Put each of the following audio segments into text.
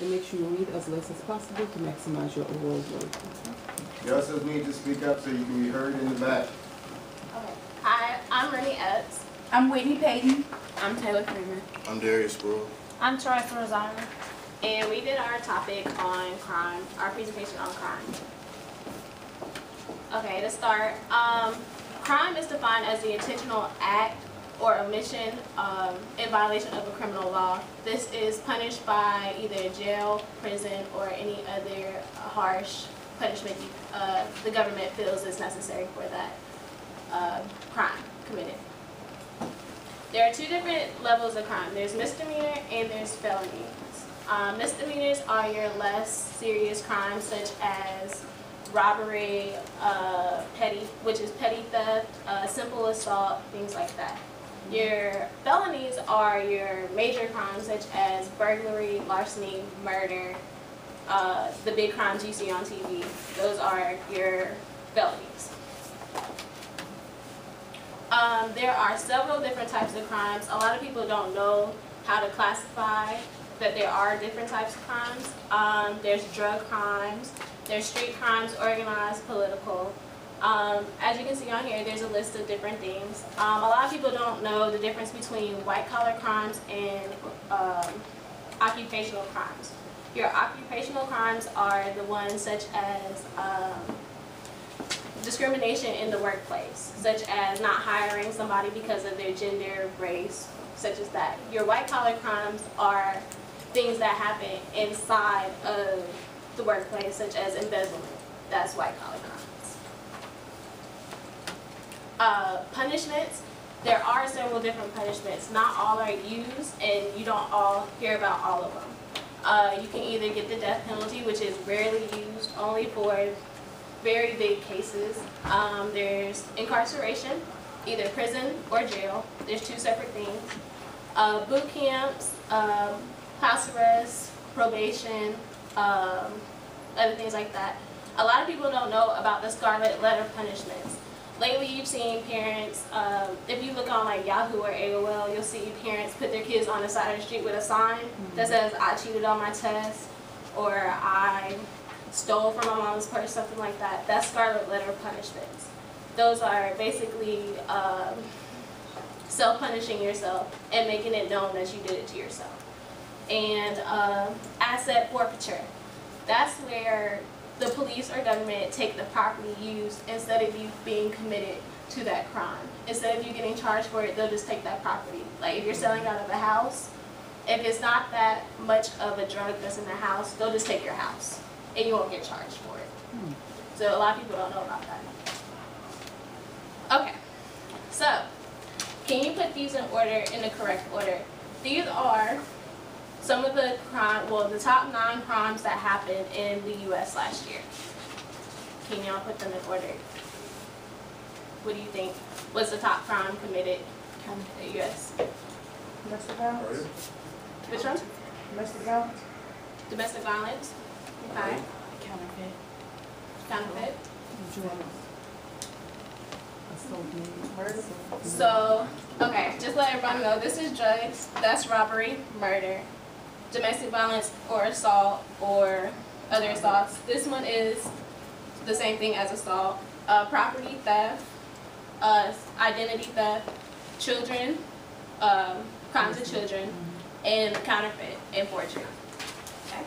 and make sure you read as less as possible to maximize your overall growth. You also need to speak up so you can be heard in the back. Okay. Hi, I'm Remy Epps. I'm Whitni Patton. I'm Taylor Freeman. I'm Darius Spruill. I'm Teresa Rosado. And we did our topic on crime, our presentation on crime. Okay, to start, crime is defined as the intentional act or omission in violation of a criminal law. This is punished by either jail, prison, or any other harsh punishment the government feels is necessary for that crime committed. There are two different levels of crime. There's misdemeanor and there's felonies. Misdemeanors are your less serious crimes such as robbery, which is petty theft, simple assault, things like that. Your felonies are your major crimes such as burglary, larceny, murder, the big crimes you see on TV. Those are your felonies. There are several different types of crimes. A lot of people don't know how to classify that there are different types of crimes. There's drug crimes, there's street crimes, organized, political. As you can see on here, there's a list of different things. A lot of people don't know the difference between white-collar crimes and occupational crimes. Your occupational crimes are the ones such as discrimination in the workplace, such as not hiring somebody because of their gender, race, such as that. Your white-collar crimes are things that happen inside of the workplace, such as embezzlement. That's white-collar crimes. Punishments. There are several different punishments. Not all are used, and you don't all hear about all of them. You can either get the death penalty, which is rarely used, only for very big cases. There's incarceration, either prison or jail. There's two separate things. Boot camps, house arrest, probation, other things like that. A lot of people don't know about the scarlet letter punishments. Lately you've seen parents, if you look on like Yahoo or AOL, you'll see parents put their kids on the side of the street with a sign that says, I cheated on my test, or I stole from my mom's purse, something like that. That's scarlet letter punishments. Those are basically self-punishing yourself and making it known that you did it to yourself. And asset forfeiture. That's where the police or government take the property used instead of you being committed to that crime. Instead of you getting charged for it, they'll just take that property. Like if you're selling out of a house, if it's not that much of a drug that's in the house, they'll just take your house and you won't get charged for it. So a lot of people don't know about that. Okay, so can you put these in order, in the correct order? These are some of the the top 9 crimes that happened in the U.S. last year. Can y'all put them in order? What do you think was the top crime committed in the U.S.? Domestic violence. Which one? Domestic violence. Domestic violence. Okay. Counterfeit. Counterfeit. Murder. So, okay, just let everybody know, this is drugs, that's robbery, murder, domestic violence or assault or other assaults. This one is the same thing as assault. Property theft, identity theft, children, crimes of children, and counterfeit and forgery. Okay.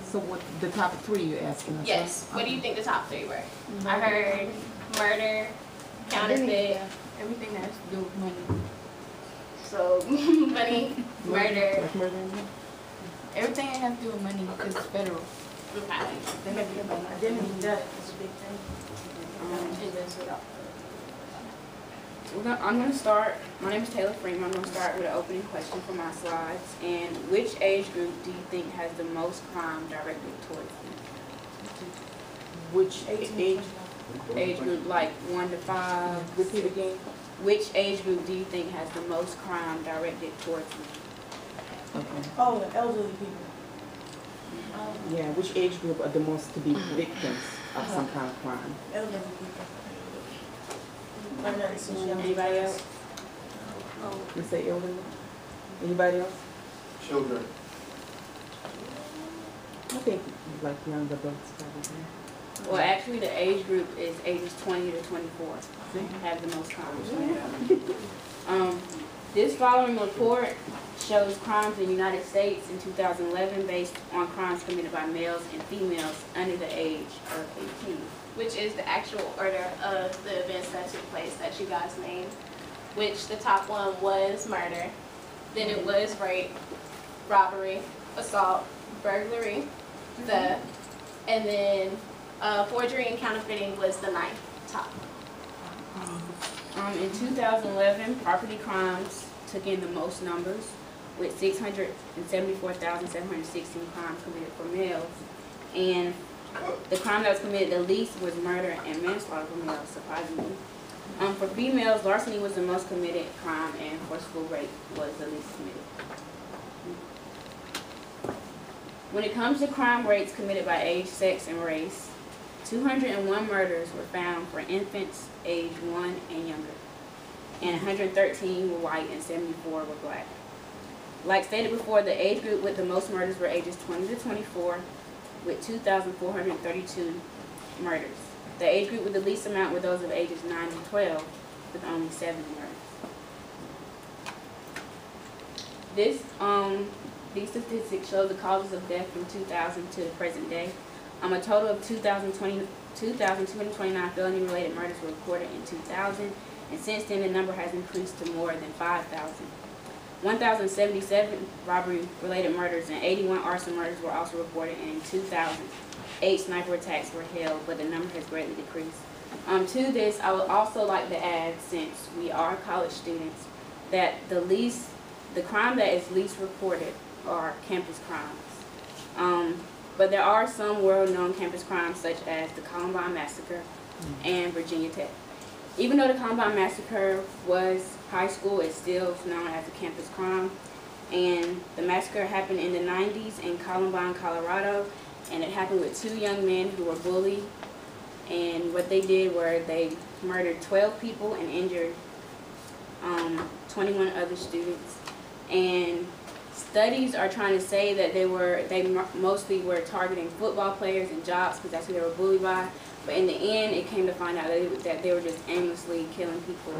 So what the top 3 you're asking us? Yes. What do you think the top 3 were? I heard murder, counterfeit, Everything that has to do with money. so money, murder. Like murder and Everything that has to do with money because it's federal. Okay. Identity theft is a big thing. I'm going to start. My name is Taylor Freeman. I'm going to start with an opening question for my slides. And which age group do you think has the most crime directed towards them? Which Age group, like 1 to 5. Repeat again. Which age group do you think has the most crime directed towards them? Okay. Oh, the elderly people. Yeah, which age group are the most to be victims of some kind of crime? Elderly people. Anybody else? You say elderly? Anybody else? Children. think like young adults probably. Well, actually, the age group is ages 20 to 24 have the most crimes. This following report shows crimes in the United States in 2011 based on crimes committed by males and females under the age of 18. Which is the actual order of the events that took place that you guys named, which the top one was murder, then it was rape, robbery, assault, burglary, theft, and then forgery and counterfeiting was the ninth top. In 2011, property crimes took in the most numbers, with 674,716 crimes committed for males, and the crime that was committed the least was murder and manslaughter for males, surprisingly. For females, larceny was the most committed crime, and forcible rape was the least committed. When it comes to crime rates committed by age, sex, and race, 201 murders were found for infants aged 1 and younger, and 113 were white and 74 were black. Like stated before, the age group with the most murders were ages 20 to 24, with 2,432 murders. The age group with the least amount were those of ages 9 to 12, with only 7 murders. These statistics show the causes of death from 2000 to the present day. A total of 2,229 felony-related murders were recorded in 2000, and since then the number has increased to more than 5,000. 1,077 robbery-related murders and 81 arson murders were also reported, and in 2000, 8 sniper attacks were held, but the number has greatly decreased. To this, I would also like to add, since we are college students, that the crime that is least reported are campus crimes. But there are some world-known campus crimes, such as the Columbine Massacre and Virginia Tech. Even though the Columbine Massacre was high school, it's still known as a campus crime. And the massacre happened in the 90s in Columbine, Colorado, and it happened with 2 young men who were bullied. And what they did were they murdered 12 people and injured 21 other students. And studies are trying to say that they mostly were targeting football players and jobs because that's who they were bullied by. But in the end, it came to find out that they were just aimlessly killing people,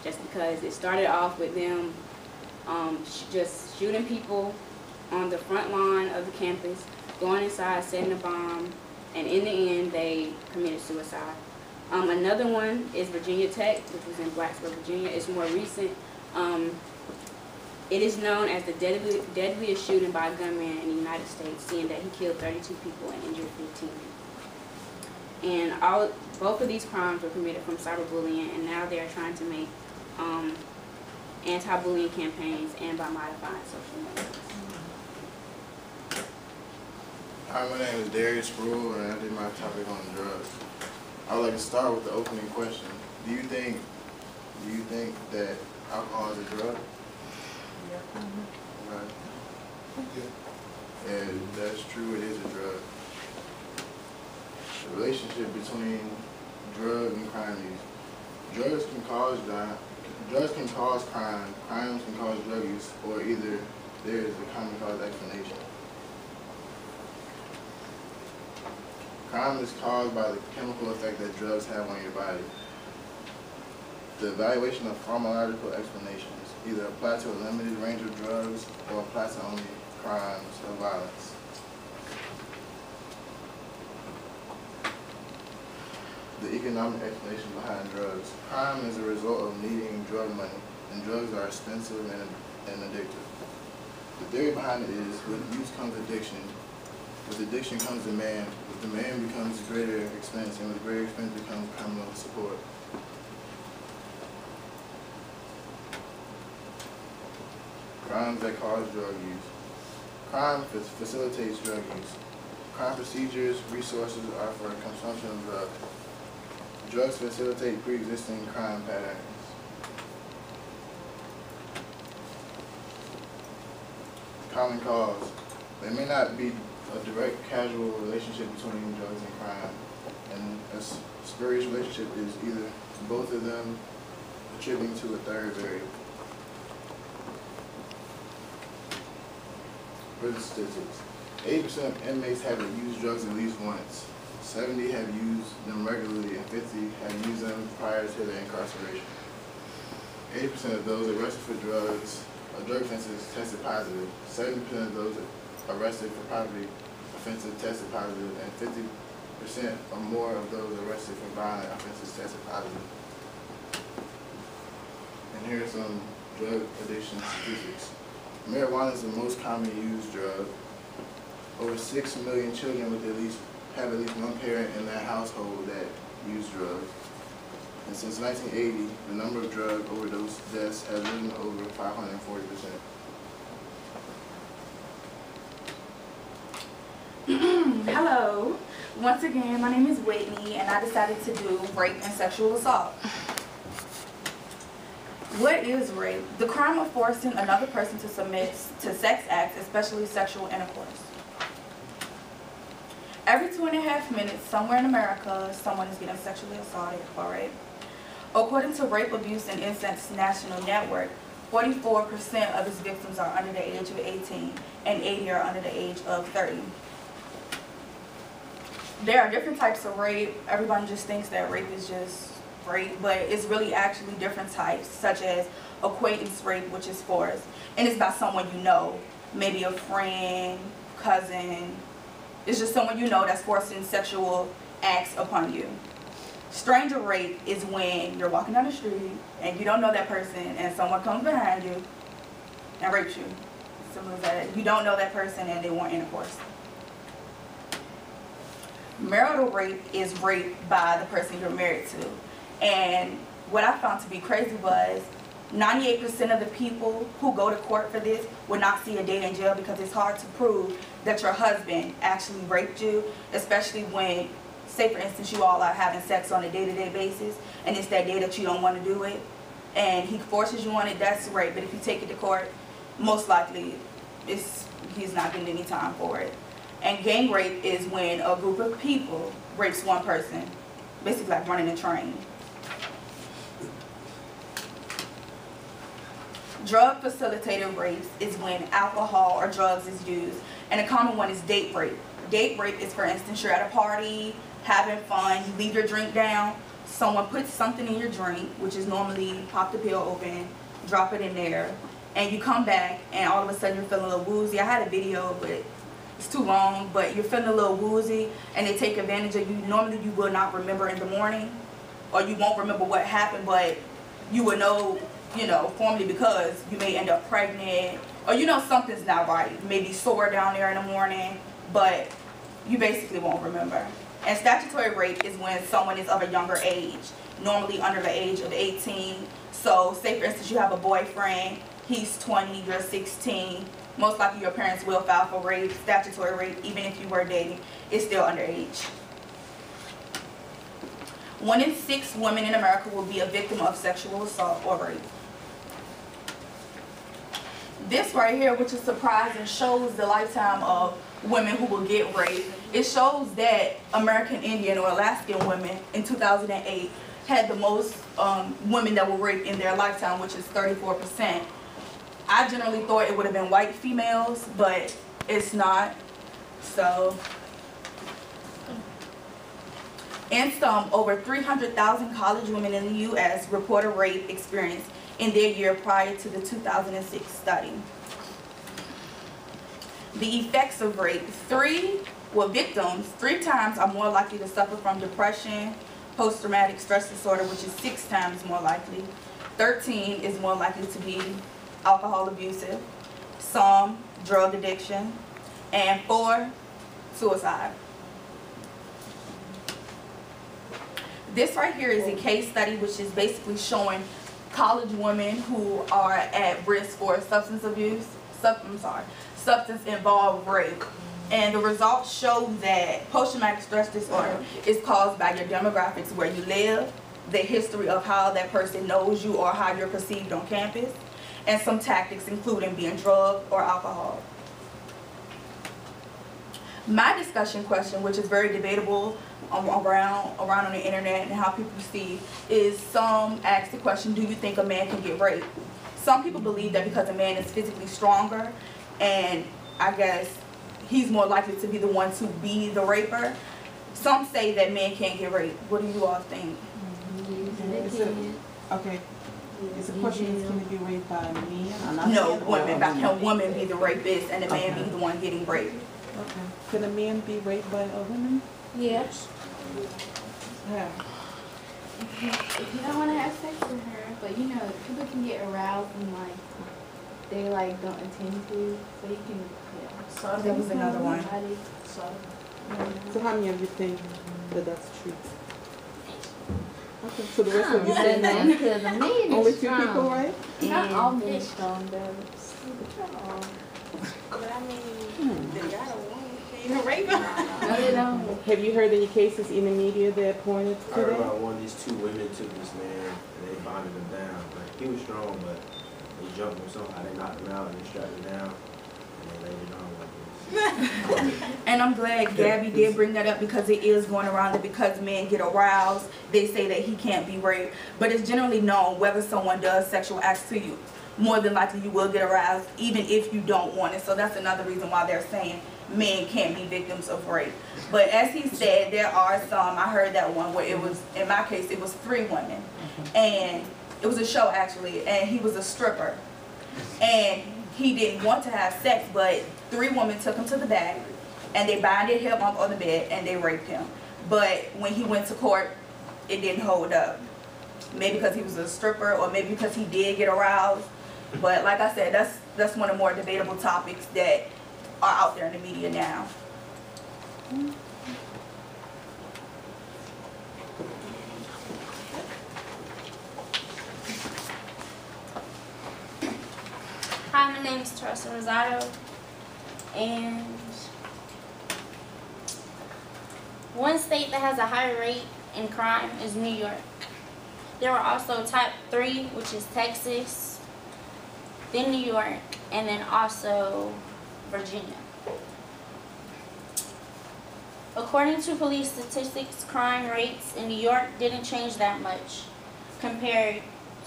just because it started off with them just shooting people on the front lawn of the campus, going inside, setting a bomb, and in the end, they committed suicide. Another one is Virginia Tech, which was in Blacksburg, Virginia. It's more recent. It is known as the deadliest shooting by a gunman in the United States, seeing that he killed 32 people and injured 15. And both of these crimes were committed from cyberbullying, and now they are trying to make anti-bullying campaigns and by modifying social media. Hi, my name is Darius Spruill, and I did my topic on drugs. I would like to start with the opening question. Do you think that alcohol is a drug? Yeah. Right. And that's true, it is a drug. The relationship between drug and crime use. Drugs can cause crime, crimes can cause drug use, or either there is a common cause explanation. Crime is caused by the chemical effect that drugs have on your body. The evaluation of pharmacological explanations either apply to a limited range of drugs or apply to only crimes of violence. The economic explanation behind drugs. Crime is a result of needing drug money, and drugs are expensive and addictive. The theory behind it is, with use comes addiction. With addiction comes demand. With demand becomes greater expense, and with greater expense becomes criminal support. Crimes that cause drug use. Crime facilitates drug use. Crime procedures, resources are for consumption of drugs. Drugs facilitate pre-existing crime patterns. Common cause. There may not be a direct causal relationship between drugs and crime, and a spurious relationship is either both of them attributing to a third variable. For the statistics, 80% of inmates have used drugs at least once. 70 have used them regularly, and 50 have used them prior to their incarceration. 80% of those arrested for drugs or drug offenses tested positive. 70% of those arrested for property offenses tested positive, and 50% or more of those arrested for violent offenses tested positive. And here are some drug addiction statistics. Marijuana is the most commonly used drug. Over 6 million children with have at least one parent in their household that use drugs. And since 1980, the number of drug overdose deaths has risen over 540%. Hello. Once again, my name is Whitney, and I decided to do rape and sexual assault. What is rape? The crime of forcing another person to submit to sex acts, especially sexual intercourse. Every 2.5 minutes, somewhere in America, someone is getting sexually assaulted for rape. According to Rape, Abuse, and Incest National Network, 44% of its victims are under the age of 18, and 80 are under the age of 30. There are different types of rape. Everyone just thinks that rape is just rape, but it's really actually different types, such as acquaintance rape, which is forced, and it's by someone you know, maybe a friend, cousin. It's just someone you know that's forcing sexual acts upon you. Stranger rape is when you're walking down the street and you don't know that person and someone comes behind you and rapes you. Simple as that. You don't know that person and they want intercourse. Marital rape is rape by the person you're married to. And what I found to be crazy was 98% of the people who go to court for this will not see a day in jail because it's hard to prove that your husband actually raped you, especially when, say for instance, you all are having sex on a day-to-day basis and it's that day that you don't want to do it and he forces you on it, that's rape. But if you take it to court, most likely he's not getting any time for it. And gang rape is when a group of people rapes one person, basically like running a train. Drug facilitated rape is when alcohol or drugs is used, and a common one is date rape. Date rape is, for instance, you're at a party, having fun, you leave your drink down, someone puts something in your drink, which is normally pop the pill open, drop it in there, and you come back and all of a sudden you're feeling a little woozy. I had a video, but it's too long, but you're feeling a little woozy and they take advantage of you. Normally you will not remember in the morning, or you won't remember what happened, but you will know, formally, because you may end up pregnant, or something's not right. You may be sore down there in the morning, but you basically won't remember. And statutory rape is when someone is of a younger age, normally under the age of 18. So say for instance you have a boyfriend, he's 20, you're 16. Most likely your parents will file for rape, statutory rape, even if you were dating, it's still underage. 1 in 6 women in America will be a victim of sexual assault or rape. This right here, which is surprising, shows the lifetime of women who will get raped. It shows that American Indian or Alaskan women in 2008 had the most women that were raped in their lifetime, which is 34%. I generally thought it would have been white females, but it's not. So, in sum, over 300,000 college women in the U.S. report a rape experience in their year prior to the 2006 study. The effects of rape. Victims 3 times are more likely to suffer from depression, post-traumatic stress disorder, which is 6 times more likely. 13 is more likely to be alcohol abusive, some drug addiction, and 4, suicide. This right here is a case study which is basically showing college women who are at risk for substance involved rape. And the results show that post-traumatic stress disorder is caused by your demographics, where you live, the history of how that person knows you or how you're perceived on campus, and some tactics including being drugged or alcohol. My discussion question, which is very debatable around on the internet and how people see, is some ask the question, do you think a man can get raped? Some people believe that because a man is physically stronger and I guess he's more likely to be the one to be the raper. Some say that men can't get raped. What do you all think? Okay. Is the question is, can it be raped by men? I'm not No, saying all women. Can a women. woman be the rapist and the man Okay. be the one getting raped? Okay. Can a man be raped by a woman? Yes. Yeah. If you don't want to have sex with her, but you know, people can get aroused and like they like don't intend to, so you can. Yeah. That was another one. So how many of you think that that's true? Okay. So the rest of you say no? Because a man Only is 2 strong. people, right? Not all men are strong though. But I mean, they got a woman. Can you rape her? No, they don't. Have you heard any cases in the media that pointed I to heard that? about one, these 2 women took this man and they bonded him down. Like, he was strong, but they jumped him somehow. They knocked him out and they strapped him down and they laid it on like this. And I'm glad Gabby did bring that up because it is going around that because men get aroused, they say that he can't be raped. But it's generally known whether someone does sexual acts to you, more than likely you will get aroused even if you don't want it. So that's another reason why they're saying men can't be victims of rape. But as he said, there are some, I heard that one where it was, in my case, it was 3 women. And it was a show actually, and he was a stripper. And he didn't want to have sex, but 3 women took him to the back and they binded him up on the bed and they raped him. But when he went to court, it didn't hold up. Maybe because he was a stripper or maybe because he did get aroused. But like I said, that's one of the more debatable topics that are out there in the media now. Hi, my name is Teresa Rosado, and one state that has a higher rate in crime is New York. There are also type 3, which is Texas, then New York, and then also Virginia. According to police statistics, crime rates in New York didn't change that much compared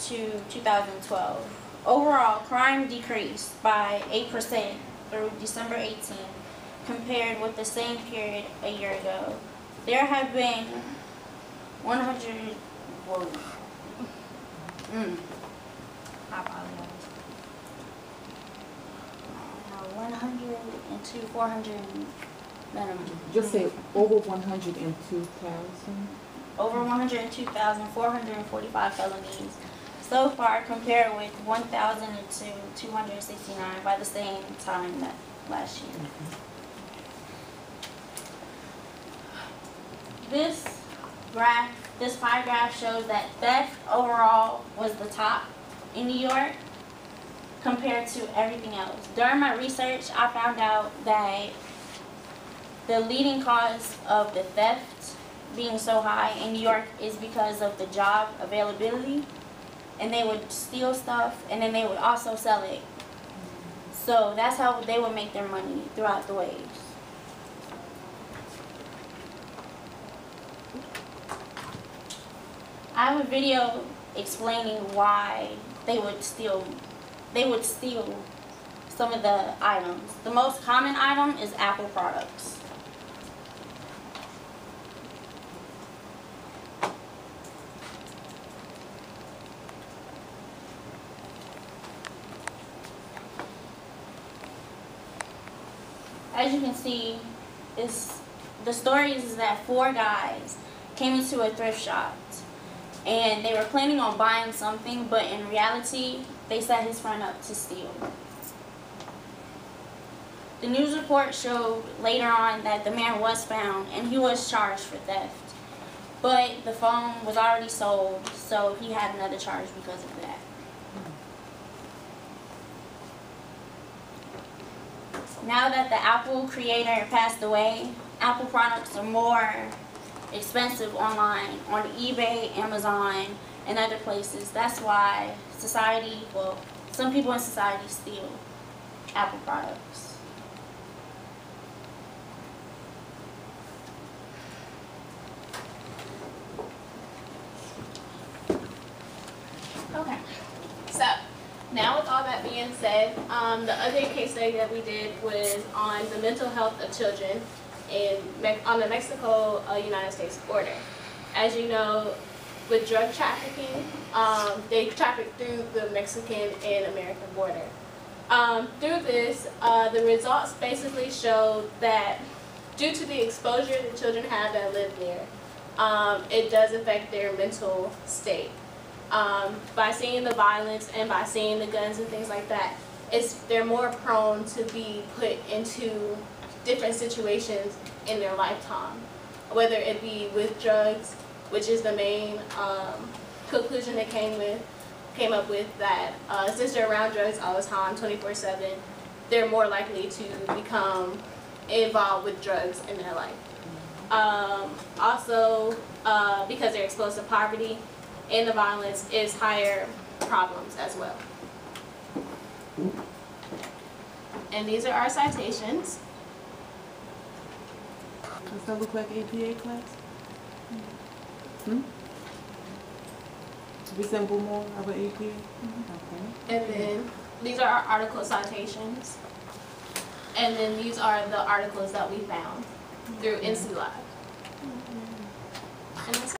to 2012. Overall, crime decreased by 8% through December 18 compared with the same period a year ago. There have been 100, whoa, I apologize. 102, 400, Just say over 102,000. over 102,445 felonies so far compared with 1,269 by the same time that last year. This pie graph shows that theft overall was the top in New York compared to everything else. During my research, I found out that the leading cause of the theft being so high in New York is because of the job availability, and they would steal stuff and then they would also sell it. So that's how they would make their money throughout the waves. I have a video explaining why they would steal some of the items. The most common item is Apple products. As you can see, the story is that 4 guys came into a thrift shop and they were planning on buying something, but in reality, they set his friend up to steal. The news report showed later on that the man was found and he was charged for theft, but the phone was already sold, so he had another charge because of that. Now that the Apple creator passed away, Apple products are more expensive online, on eBay, Amazon, and other places. That's why some people in society steal Apple products. Okay, so now with all that being being said, the other case study that we did was on the mental health of children on the Mexico-United States border. As you know, with drug trafficking, they traffic through the Mexican and American border. Through this, the results basically showed that due to the exposure the children have that live there, it does affect their mental state. By seeing the violence and by seeing the guns and things like that, they're more prone to be put into different situations in their lifetime, whether it be with drugs, which is the main conclusion they came up with, that since they're around drugs all the time, 24/7, they're more likely to become involved with drugs in their life. Also, because they're exposed to poverty and the violence, is higher problems as well. And these are our citations. Does that look like APA class? Resemble more of an APA? Okay. And then these are our article citations. And then these are the articles that we found through NC Live. And that's